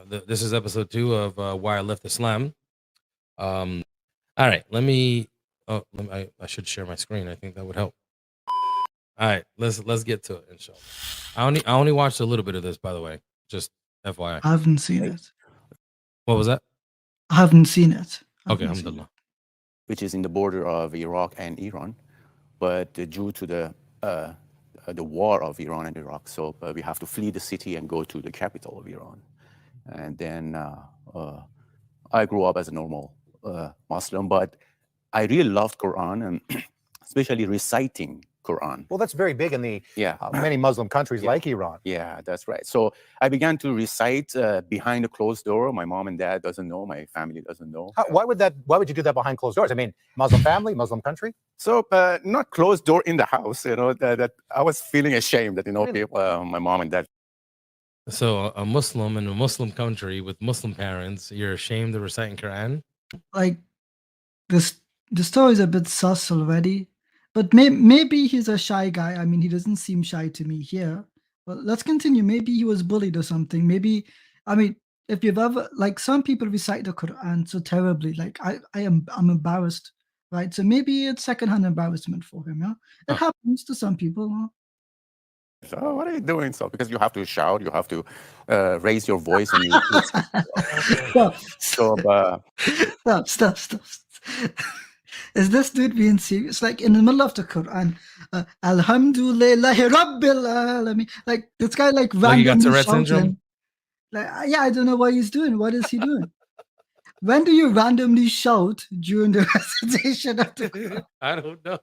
this is episode 2 of Why I Left Islam. All right, let me. Oh, I should share my screen. I think that would help. All right, let's get to it. Inshallah. I only watched a little bit of this, by the way. Just FYI. I haven't seen it. What was that? I haven't seen it. Okay, alhamdulillah. Which is in the border of Iraq and Iran, but due to the war of Iran and Iraq, so we have to flee the city and go to the capital of Iran. And then I grew up as a normal Muslim, but I really loved Quran and especially reciting Quran. Well, that's very big in the many Muslim countries like Iran. Yeah, that's right. So I began to recite behind a closed door. My mom and dad doesn't know. My family doesn't know. Why would you do that behind closed doors? I mean, Muslim family, Muslim country. So not closed door in the house. That I was feeling ashamed that people, my mom and dad. So a Muslim in a Muslim country with Muslim parents, you're ashamed of reciting Quran? Like the story is a bit sus already. But maybe he's a shy guy. I mean, he doesn't seem shy to me here. But let's continue. Maybe he was bullied or something. Maybe, I mean, if you've ever, like some people recite the Quran so terribly, like I'm embarrassed, right? So maybe it's secondhand embarrassment for him. Yeah, it happens to some people. Huh? So what are you doing? So because you have to shout, you have to raise your voice, and Stop. Is this dude being serious? Like in the middle of the Quran, Alhamdulillahi Rabbil Alameen. Like this guy, like randomly you got Tourette shouting. syndrome? Like, yeah, I don't know what he's doing. What is he doing? When do you randomly shout during the recitation of the Quran? I don't know.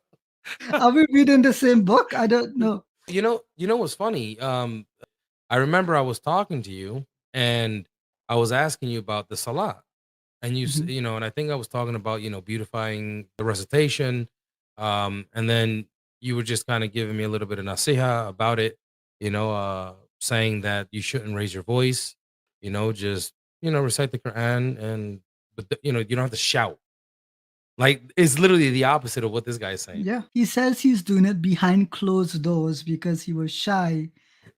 Are we reading the same book? I don't know. You know what's funny? I remember I was talking to you and I was asking you about the salah. And and I think I was talking about, beautifying the recitation. And then you were just kind of giving me a little bit of nasiha about it, saying that you shouldn't raise your voice, just, recite the Quran but you don't have to shout. Like, it's literally the opposite of what this guy is saying. Yeah. He says he's doing it behind closed doors because he was shy,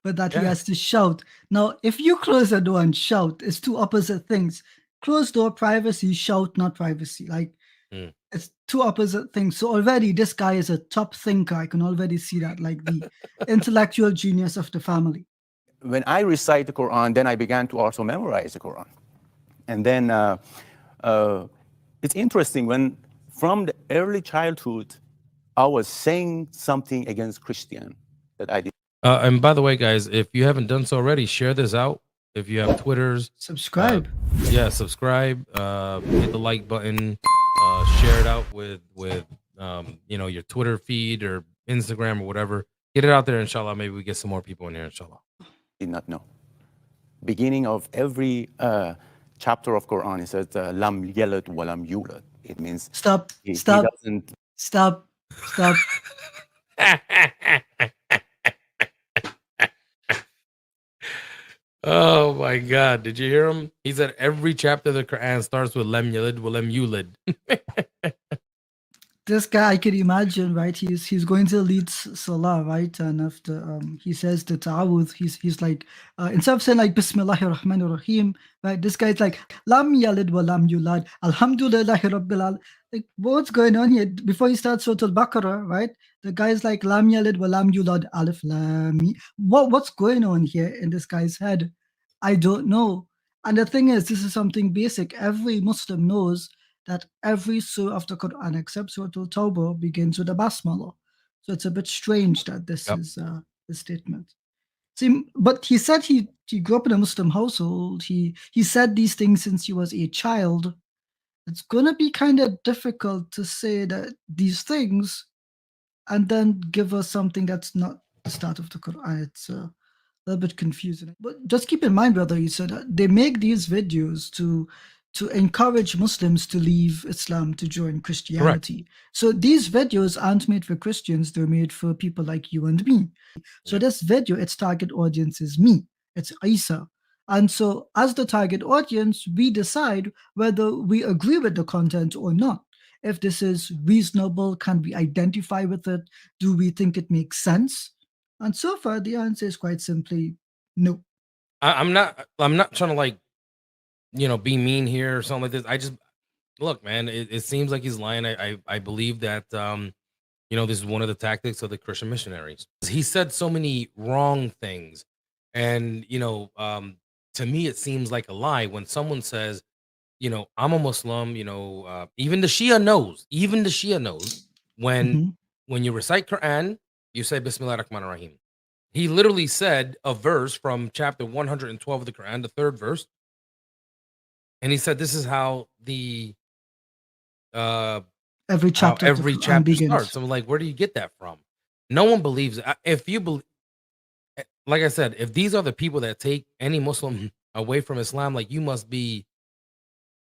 but that he has to shout. Now, if you close the door and shout, it's two opposite things. Closed door privacy, shout not privacy. Like it's two opposite things. So already this guy is a top thinker. I can already see that, like the intellectual genius of the family. When I recite the Quran, then I began to also memorize the Quran. And then it's interesting when from the early childhood, I was saying something against Christian that I did. And by the way, guys, if you haven't done so already, share this out. If you have Twitters, subscribe. Subscribe. Hit the like button. Share it out with your Twitter feed or Instagram or whatever. Get it out there, inshallah. Maybe we get some more people in here, inshallah. Did not know. Beginning of every chapter of Quran, it says lam yalad wa lam yulad. It means stop. Oh my God. Did you hear him? He said every chapter of the Quran starts with Lam Yalid wa Lam Yulad. This guy, I could imagine, right? He's going to lead Salah, right? And after he says the ta'awudh, he's like, instead of saying like Bismillahir Rahmanir Rahim, right? This guy's like, Lam Yalid wa Lam Yulad, Alhamdulillahi Rabbil Alameen. Like, what's going on here? Before he starts Surah Al-Baqarah, right? The guy's like, Lam Yalid wa Lam Yulad, Alif Lam Mim. What's going on here in this guy's head? I don't know. And the thing is, this is something basic. Every Muslim knows that every surah of the Quran except Surah Al-Tawbah begins with a basmala. So it's a bit strange that this is the statement. See, but he said he grew up in a Muslim household. He said these things since he was a child. It's gonna be kind of difficult to say that these things and then give us something that's not the start of the Quran. It's a little bit confusing. But just keep in mind, brother, you said that they make these videos to encourage Muslims to leave Islam to join Christianity. Correct. So these videos aren't made for Christians, they're made for people like you and me. So this video, its target audience is me, it's Isa. And so as the target audience, we decide whether we agree with the content or not. If this is reasonable, can we identify with it? Do we think it makes sense? And so far, the answer is quite simply no. I'm not trying to like be mean here or something like this. I just look, man. It seems like he's lying. I believe that this is one of the tactics of the Christian missionaries. He said so many wrong things, and to me it seems like a lie when someone says, I'm a Muslim. Even the Shia knows. Even the Shia knows when Mhm. when you recite Quran, you say Bismillah Rahman Rahim. He literally said a verse from chapter 112 of the Quran, the third verse, and he said this is uh Every how chapter of the every Quran chapter starts. begins. So like, where do you get that from? No one believes it. If you believe, like I said, if these are the people that take any Muslim away from Islam, like you must be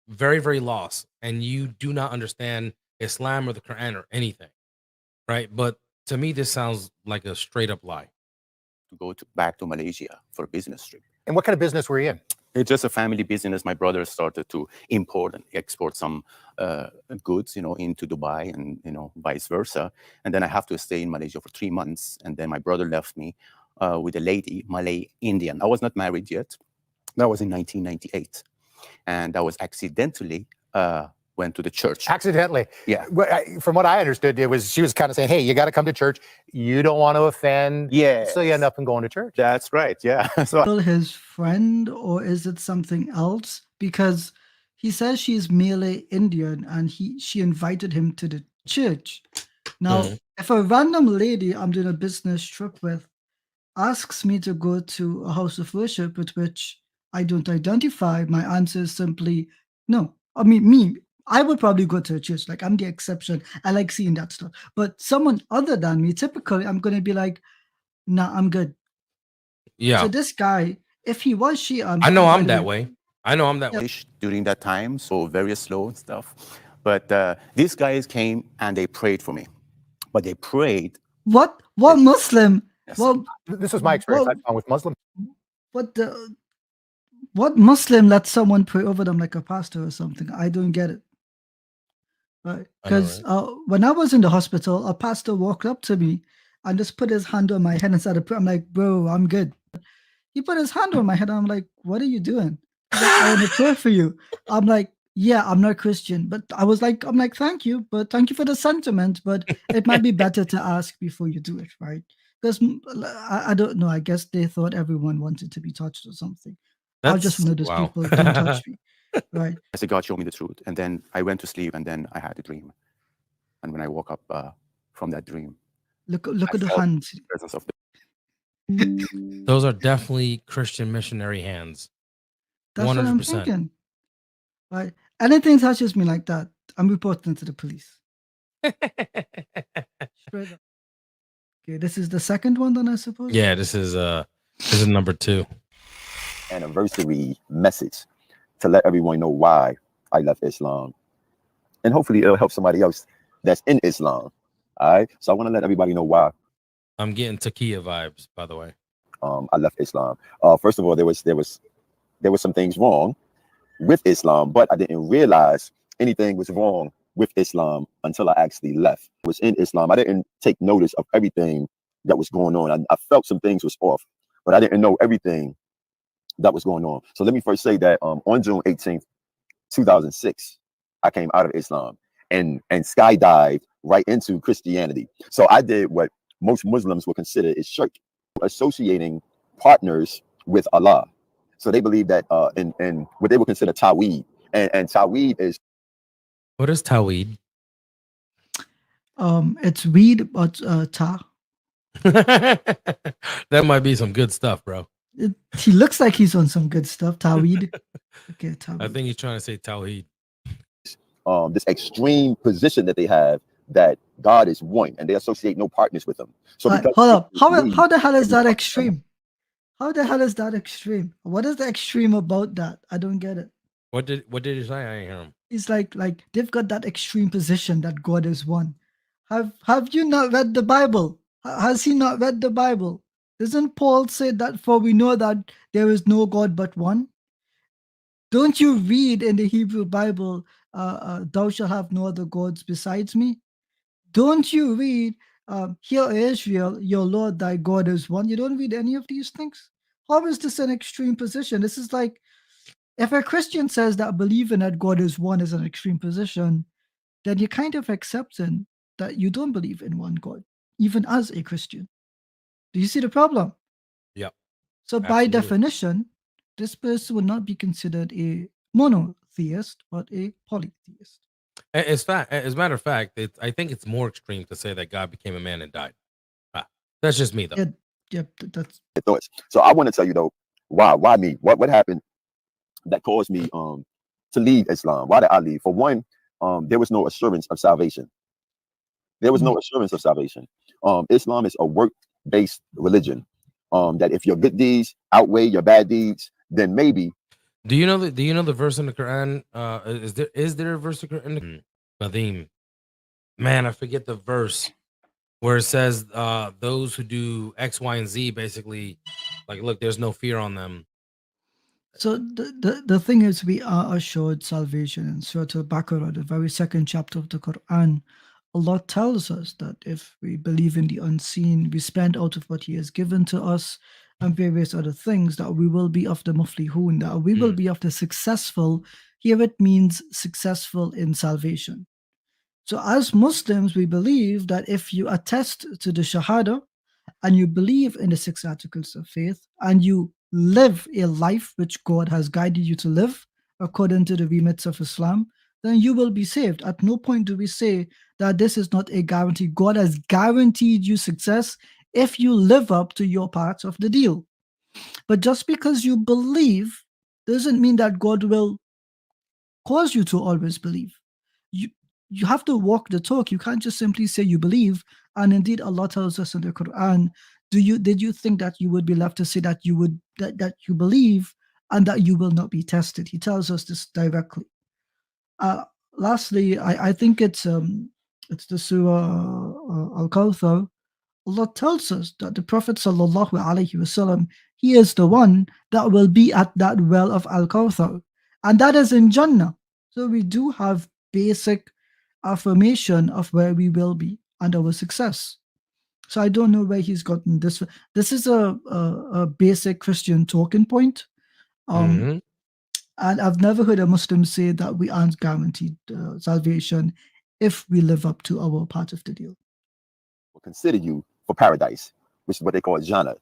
very, very lost, and you do not understand Islam or the Quran or anything, right? But to me, this sounds like a straight up lie. To go back to Malaysia for a business trip. And what kind of business were you in? It's just a family business. My brother started to import and export some goods, into Dubai and, vice versa. And then I have to stay in Malaysia for 3 months. And then my brother left me with a lady, Malay Indian. I was not married yet. That was in 1998. And I was accidentally went to the church. Accidentally. Yeah. From what I understood, she was kind of saying, hey, you got to come to church. You don't want to offend. Yeah. So you end up going to church. That's right. Yeah. So Still his friend, or is it something else? Because he says she's Malay Indian and she invited him to the church. Now, Mhm. if a random lady I'm doing a business trip with asks me to go to a house of worship with which I don't identify, my answer is simply no. I mean, I would probably go to a church. Like, I'm the exception. I like seeing that stuff. But someone other than me, typically, I'm going to be like, nah, I'm good. Yeah, So this guy, if he was Shia, I know by I'm the that way, way. I know I'm that way. English during that time, so very slow and stuff. But these guys came and they prayed for me. But they prayed. what Muslim? Yes. Well, This was my experience Well- I found with Muslim. what Muslim lets someone pray over them like a pastor or something? I don't get it. Right? I know, Because when I was in the hospital, a pastor walked up to me and just put his hand on my head and started praying. I'm like, bro, I'm good. He put his hand on my head. I'm like, what are you doing? He's like, I want to pray for you. I'm like, yeah, I'm not Christian, but I'm like, thank you, but thank you for the sentiment, but it might be better to ask before you do it, right? Because I don't know. I guess they thought everyone wanted to be touched or something. I was just That's one of those wow. people. Don't touch me, right? I said, God showed me the truth. And then I went to sleep and then I had a dream. And when I woke up from that dream, Look I at the felt hands. the presence of the Those are definitely Christian missionary hands. That's what I'm 100%. thinking. Right? Anything touches me like that, I'm reporting to the police. Straight up. Okay, this is the second one, then I suppose. Yeah, this is number 2. Anniversary message to let everyone know why I left Islam. And hopefully it'll help somebody else that's in Islam. All right. So I want to let everybody know why I'm getting Takia vibes, by the way. I left Islam. First of all, there was some things wrong with Islam, but I didn't realize anything was wrong with Islam until I actually left. I was in Islam. I didn't take notice of everything that was going on. I felt some things was off, but I didn't know everything that was going on. So let me first say that on June 18th, 2006, I came out of Islam and skydived right into Christianity. So I did what most Muslims would consider is shirk, associating partners with Allah. So they believe that in what they would consider Tawheed. And Tawheed is What is Tawheed? It's weed, but ta. That might be some good stuff, bro. He looks like he's on some good stuff. Taweed. Okay, I Taweed. think he's trying to say Tawheed. this extreme position that they have that God is one, and they associate no partners with him. So because Hold up. they How the hell is that believe- extreme? How the hell is that extreme? What is the extreme about that? I don't get it. What did he say? I ain't hear him. It's like they've got that extreme position that God is one. Have you not read the Bible? Has he not read the Bible? Doesn't Paul say that for we know that there is no God but one? Don't you read in the Hebrew Bible, thou shalt have no other gods besides me? Don't you read, hear Israel, your Lord thy God is one? You don't read any of these things? How is this an extreme position? This is like If a Christian says that believing that God is one is an extreme position, then you're kind of accepting that you don't believe in one God, even as a Christian. Do you see the problem? Yep. So by Absolutely. definition, this person would not be considered a monotheist, but a polytheist. As a matter of fact, I think it's more extreme to say that God became a man and died. That's just me, though. That's thoughts. So I want to tell you though, why me? What happened that caused me to leave Islam? Why did I leave? For one, there was no assurance of salvation. There was no assurance of salvation. Islam is a work-based religion. That if your good deeds outweigh your bad deeds, then maybe. Do you know the verse in the Quran? Is there a verse in the Quran? Nadim. Man, I forget the verse where it says those who do X, Y, and Z basically, like, look, there's no fear on them. so the thing is, we are assured salvation in Surah Al-Baqarah, the very second chapter of the Quran. Allah tells us that if we believe in the unseen, we spend out of what He has given to us and various other things, that we will be of the muflihun, that we will be of the successful. Here it means successful in salvation. So as Muslims, we believe that if you attest to the Shahada and you believe in the 6 articles of faith and you live a life which God has guided you to live according to the remits of Islam, then you will be saved. At no point do we say that this is not a guarantee. God has guaranteed you success if you live up to your parts of the deal. But just because you believe doesn't mean that God will cause you to always believe. You have to walk the talk. You can't just simply say you believe. And indeed, Allah tells us in the Quran, did you think that you would be left to say that you believe and that you will not be tested? He tells us this directly. Lastly, I think it's the Surah Al-Kawthar. Allah tells us that the Prophet sallallahu alaihi wasallam, he is the one that will be at that well of Al-Kawthar, and that is in Jannah. So we do have basic affirmation of where we will be and our success. So I don't know where he's gotten this. This is a basic Christian talking point. And I've never heard a Muslim say that we aren't guaranteed salvation if we live up to our part of the deal. Will consider you for paradise, which is what they call Jannah.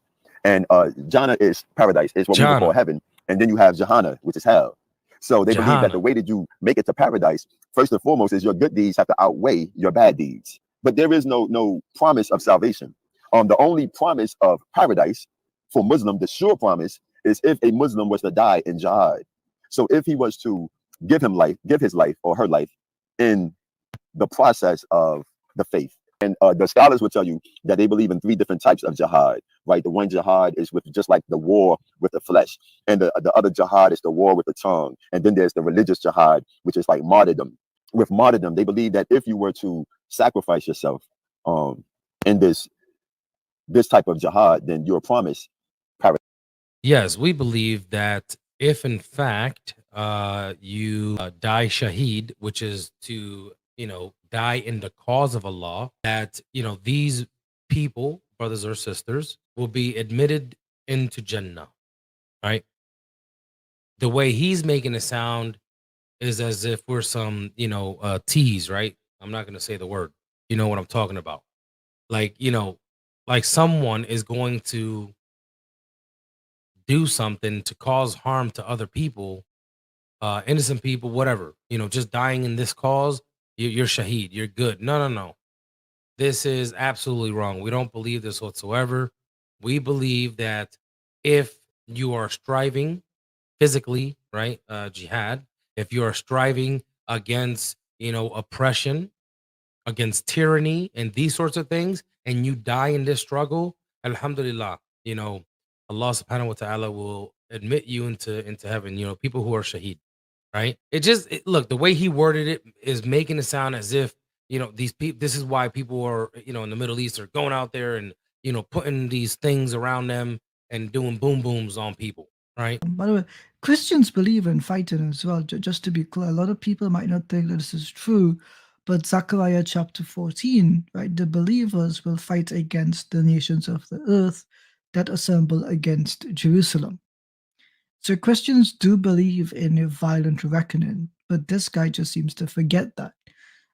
And Jannah is paradise, is what we would call heaven. And then you have Jahannam, which is hell. So they believe that the way that you make it to paradise, first and foremost, is your good deeds have to outweigh your bad deeds. But there is no promise of salvation. The only promise of paradise for Muslim, the sure promise, is if a Muslim was to die in jihad. So if he was to give his life or her life in the process of the faith. And the scholars will tell you that they believe in 3 different types of jihad, right? The one jihad is with just like the war with the flesh. And the other jihad is the war with the tongue. And then there's the religious jihad, which is like martyrdom. With martyrdom, they believe that if you were to sacrifice yourself in this type of jihad, then you're promised paradise. Yes, we believe that if in fact you die shaheed, which is to die in the cause of Allah, that these people, brothers or sisters, will be admitted into Jannah, right? The way he's making it sound is as if we're some tease, right? I'm not going to say the word. You know what I'm talking about. Like like someone is going to do something to cause harm to other people, innocent people, whatever, just dying in this cause, you're shaheed, you're good. No. This is absolutely wrong. We don't believe this whatsoever. We believe that if you are striving physically, right, jihad, if you are striving against, oppression, against tyranny and these sorts of things, and you die in this struggle, alhamdulillah, Allah subhanahu wa ta'ala will admit you into heaven, people who are shaheed, right? Look, the way he worded it is making it sound as if, these people, this is why people are, in the Middle East are going out there and, putting these things around them and doing boom booms on people, right? By the way, Christians believe in fighting as well. Just to be clear, a lot of people might not think that this is true, but Zechariah chapter 14, right? The believers will fight against the nations of the earth that assemble against Jerusalem. So Christians do believe in a violent reckoning, but this guy just seems to forget that.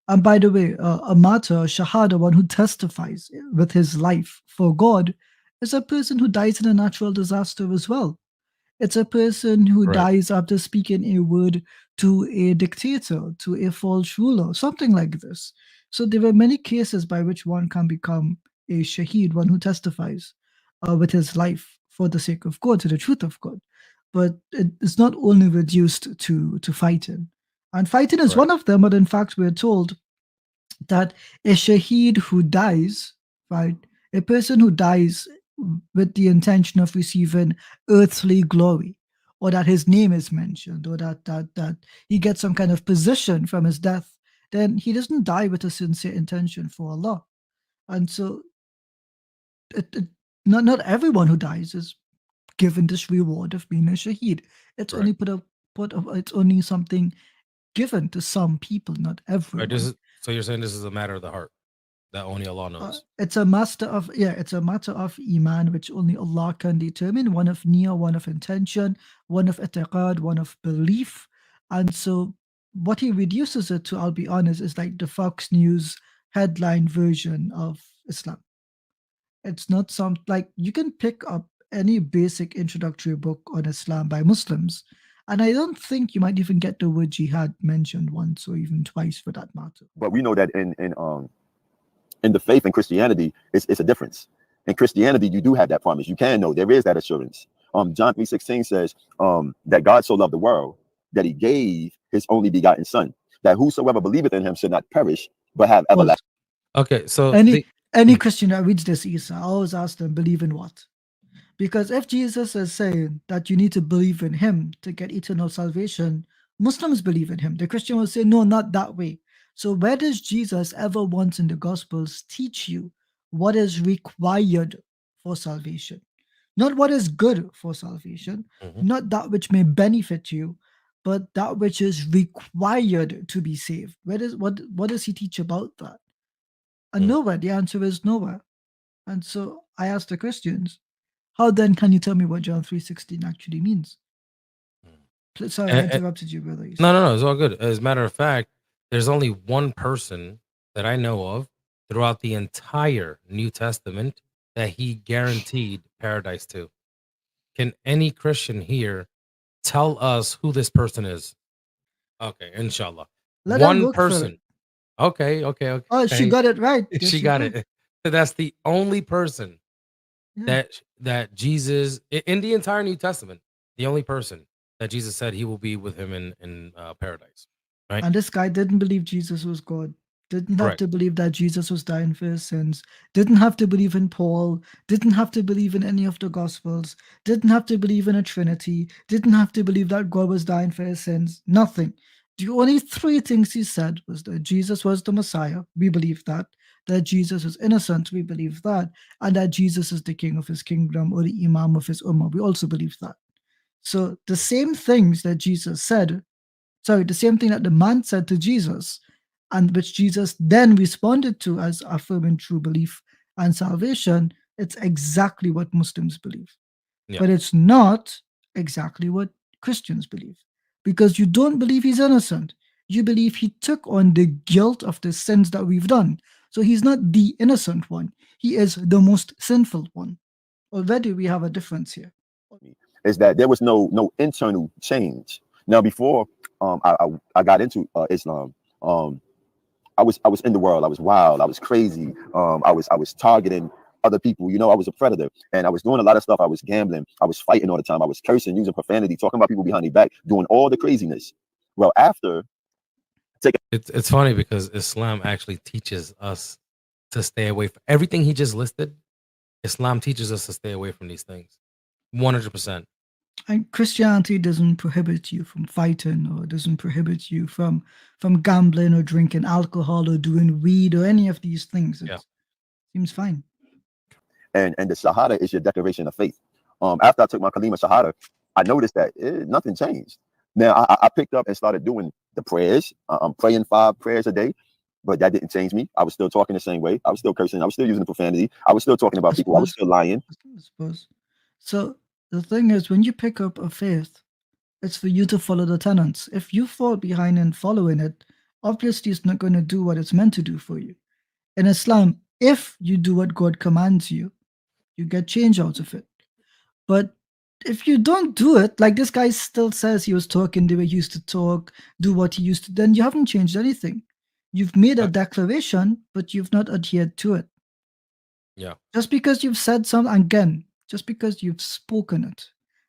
And by the way, a martyr, a shahada, one who testifies with his life for God, is a person who dies in a natural disaster as well. It's a person who Right. dies after speaking a word to a dictator, to a false ruler, something like this. So there are many cases by which one can become a shaheed, one who testifies with his life for the sake of God, to the truth of God. But it's not only reduced to fighting. And fighting is Right. one of them, but in fact, we're told that a shaheed who dies, right, a person who dies with the intention of receiving earthly glory, or that his name is mentioned, or that he gets some kind of position from his death, then he doesn't die with a sincere intention for Allah. And so, not everyone who dies is given this reward of being a shaheed. It's Right. only it's only something given to some people, not Right. everyone. So you're saying this is a matter of the heart that only Allah knows. It's a it's a matter of iman which only Allah can determine. One of niyyah, one of intention, one of i'tiqad, one of belief. And so what he reduces it to, I'll be honest, is like the Fox News headline version of Islam. It's not some, like, you can pick up any basic introductory book on Islam by Muslims, and I don't think you might even get the word jihad mentioned once or even twice for that matter. But we know that in the faith in Christianity, it's a difference. In Christianity, you do have that promise. You can know there is that assurance. John 3:16 says that God so loved the world that he gave his only begotten son, that whosoever believeth in him should not perish, but have Well, everlasting. Okay. So any Christian that reads this, Isa, I always ask them, believe in what? Because if Jesus is saying that you need to believe in him to get eternal salvation, Muslims believe in him. The Christian will say, no, not that way. So where does Jesus ever once in the Gospels teach you what is required for salvation? Not what is good for salvation, Mhm. not that which may benefit you, but that which is required to be saved. What does he teach about that? And Mm. nowhere. The answer is nowhere. And so I ask the Christians, how then can you tell me what John 3:16 actually means? Sorry, I And- interrupted you, brother. no, it's all good. As a matter of fact, there's only one person that I know of throughout the entire New Testament that he guaranteed paradise to. Can any Christian here tell us who this person is? Okay, inshallah. Let them One look for it. person. Okay. Oh, she got it right. Yes, She got it. That's the only person Yeah. that Jesus in the entire New Testament, the only person that Jesus said he will be with him in paradise. Right? And this guy didn't believe Jesus was God. Didn't have Correct. to believe that Jesus was dying for his sins. Didn't have to believe in Paul. Didn't have to believe in any of the Gospels. Didn't have to believe in a Trinity. Didn't have to believe that God was dying for his sins. Nothing. The only three things he said was that Jesus was the Messiah. We believe that. That Jesus was innocent. We believe that. And that Jesus is the king of his kingdom or the imam of his ummah. We also believe that. So the same things that Jesus said, the same thing that the man said to Jesus, and which Jesus then responded to as affirming true belief and salvation, it's exactly what Muslims believe. Yeah. But it's not exactly what Christians believe. Because you don't believe he's innocent. You believe he took on the guilt of the sins that we've done. So he's not the innocent one. He is the most sinful one. Already we have a difference here. Is that there was no internal change. Now, before I got into Islam, I was in the world. I was wild. I was crazy. I was targeting other people. You know, I was a predator, and I was doing a lot of stuff. I was gambling. I was fighting all the time. I was cursing, using profanity, talking about people behind their back, doing all the craziness. Well, after It's funny because Islam actually teaches us to stay away from everything he just listed. Islam teaches us to stay away from these things. 100%. And Christianity doesn't prohibit you from fighting, or doesn't prohibit you from gambling or drinking alcohol or doing weed or any of these things. It seems fine. and the Shahada is your declaration of faith. After I took my Kalima Shahada, I noticed that nothing changed. Now I picked up and started doing the prayers. I'm praying 5 prayers a day, but that didn't change me. I was still talking the same way. I was still cursing. I was still using the profanity. I was still talking about people. I was still lying. I suppose. So The thing is, when you pick up a faith, it's for you to follow the tenets. If you fall behind in following it, obviously it's not going to do what it's meant to do for you. In Islam, if you do what God commands you, you get change out of it. But if you don't do it, like this guy still says he was talking the way he used to talk, do what he used to, then you haven't changed anything. You've made a declaration, but you've not adhered to it. Yeah. Just because you've said something, again, just because you've spoken it,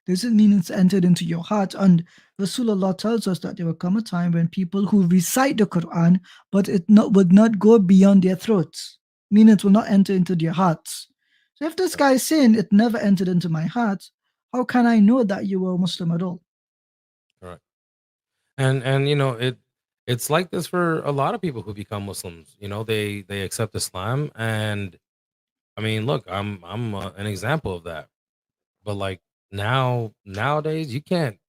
doesn't mean it's entered into your heart. And Rasulullah tells us that there will come a time when people who recite the Quran, but would not go beyond their throats, meaning it will not enter into their hearts. So if this guy is saying it never entered into my heart, how can I know that you were a Muslim at all? Right. And it's like this for a lot of people who become Muslims. They accept Islam, and I mean, look, I'm an example of that. But like nowadays, you can't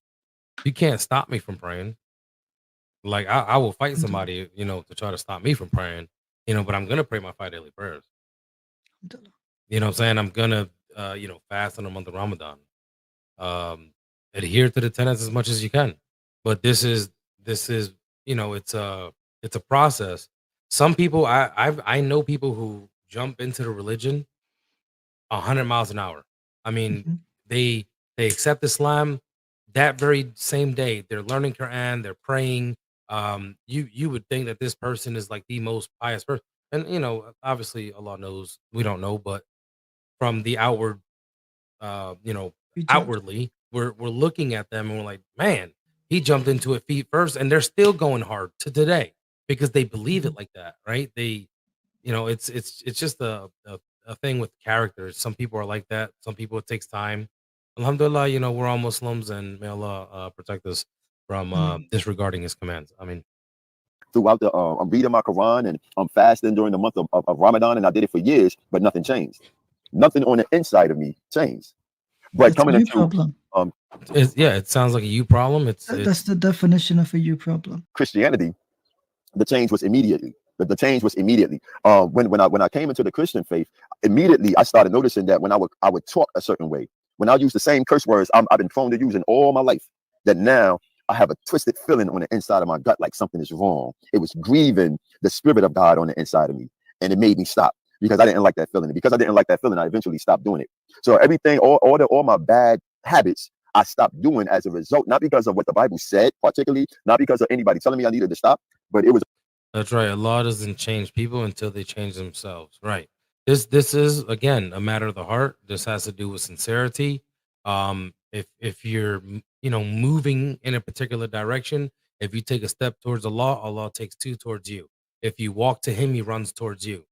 stop me from praying. Like I will fight somebody, to try to stop me from praying. But I'm gonna pray my 5 daily prayers. You know what I'm saying? I'm gonna fast in the month of Ramadan. Um, Adhere to the tenets as much as you can. But this is it's a process. Some people I know people who jump into the religion 100 miles an hour. I mean, Mhm. they accept Islam that very same day. They're learning Quran, they're praying. You would think that this person is like the most pious person. And obviously Allah knows we don't know, but from the outward We judge. outwardly, we're looking at them and we're like, man, he jumped into it feet first, and they're still going hard to today because they believe it Mhm. like that, right? It's just a thing with characters. Some people are like that. Some people it takes time. Alhamdulillah, we're all Muslims, and may Allah protect us from Ameen. disregarding His commands. I mean, Throughout the, I'm reading my Quran and I'm fasting during the month of Ramadan, and I did it for years, but nothing changed. Nothing on the inside of me changed. But It's a coming you into problem. it sounds like a you problem. That's the definition of a you problem. Christianity, the change was immediately. The change was immediately. When I came into the Christian faith, immediately I started noticing that when I would talk a certain way, when I use the same curse words I've been prone to using all my life, that now I have a twisted feeling on the inside of my gut, like something is wrong. It was grieving the spirit of God on the inside of me, and it made me stop because I didn't like that feeling. And because I didn't like that feeling, I eventually stopped doing it. So everything, all my bad habits, I stopped doing as a result, not because of what the Bible said, particularly, not because of anybody telling me I needed to stop, but it was. That's right. Allah doesn't change people until they change themselves. Right. This is again a matter of the heart. This has to do with sincerity. If you're moving in a particular direction, if you take a step towards Allah, Allah takes two towards you. If you walk to Him, He runs towards you.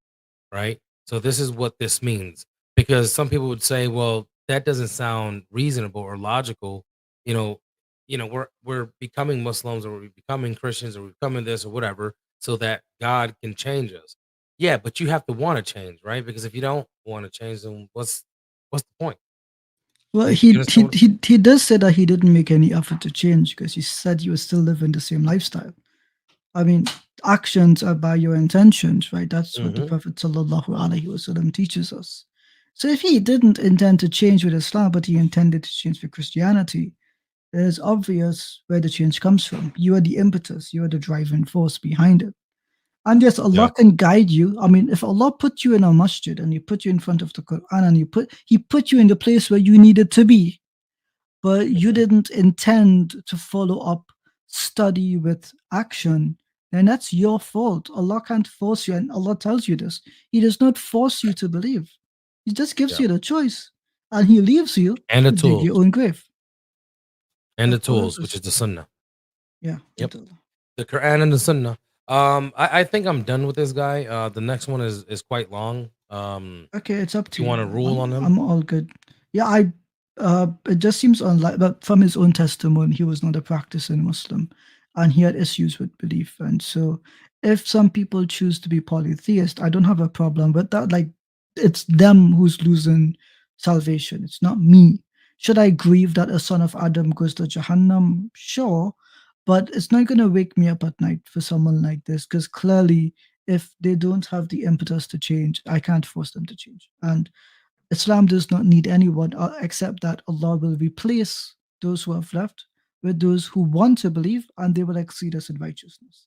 Right. So this is what this means. Because some people would say, well, that doesn't sound reasonable or logical. You know, we're becoming Muslims, or we're becoming Christians, or we're becoming this or whatever, so that God can change us. Yeah, but you have to want to change, right? Because if you don't want to change, then what's the point? Well, You understand what? he does say that he didn't make any effort to change because he said you were still living the same lifestyle. I mean, actions are by your intentions, right? That's what the Mhm. Prophet sallallahu alaihi wasallam teaches us. So if he didn't intend to change with Islam, but he intended to change with Christianity, it is obvious where the change comes from. You are the impetus, you are the driving force behind it. And yes, Yeah. Allah can guide you. I mean, if Allah put you in a masjid and He put you in front of the Quran and He put you in the place where you needed to be, but you Mhm. didn't intend to follow up study with action, then that's your fault. Allah can't force you, and Allah tells you this. He does not force you to believe. He just gives Yeah. you the choice, and He leaves you And the to dig tools. your own grave. And the That's all it tools, which is. is the sunnah. Yeah. Yep. The Quran and the Sunnah. I think I'm done with this guy. The next one is quite long. Okay, it's up to You want to you. rule on him? I'm all good. Yeah, it just seems unlike, but from his own testimony, he was not a practicing Muslim, and he had issues with belief. And so, if some people choose to be polytheist, I don't have a problem with that. Like, it's them who's losing salvation. It's not me. Should I grieve that a son of Adam goes to Jahannam? Sure, but it's not going to wake me up at night for someone like this, because clearly if they don't have the impetus to change, I can't force them to change. And Islam does not need anyone except that Allah will replace those who have left with those who want to believe, and they will exceed us in righteousness.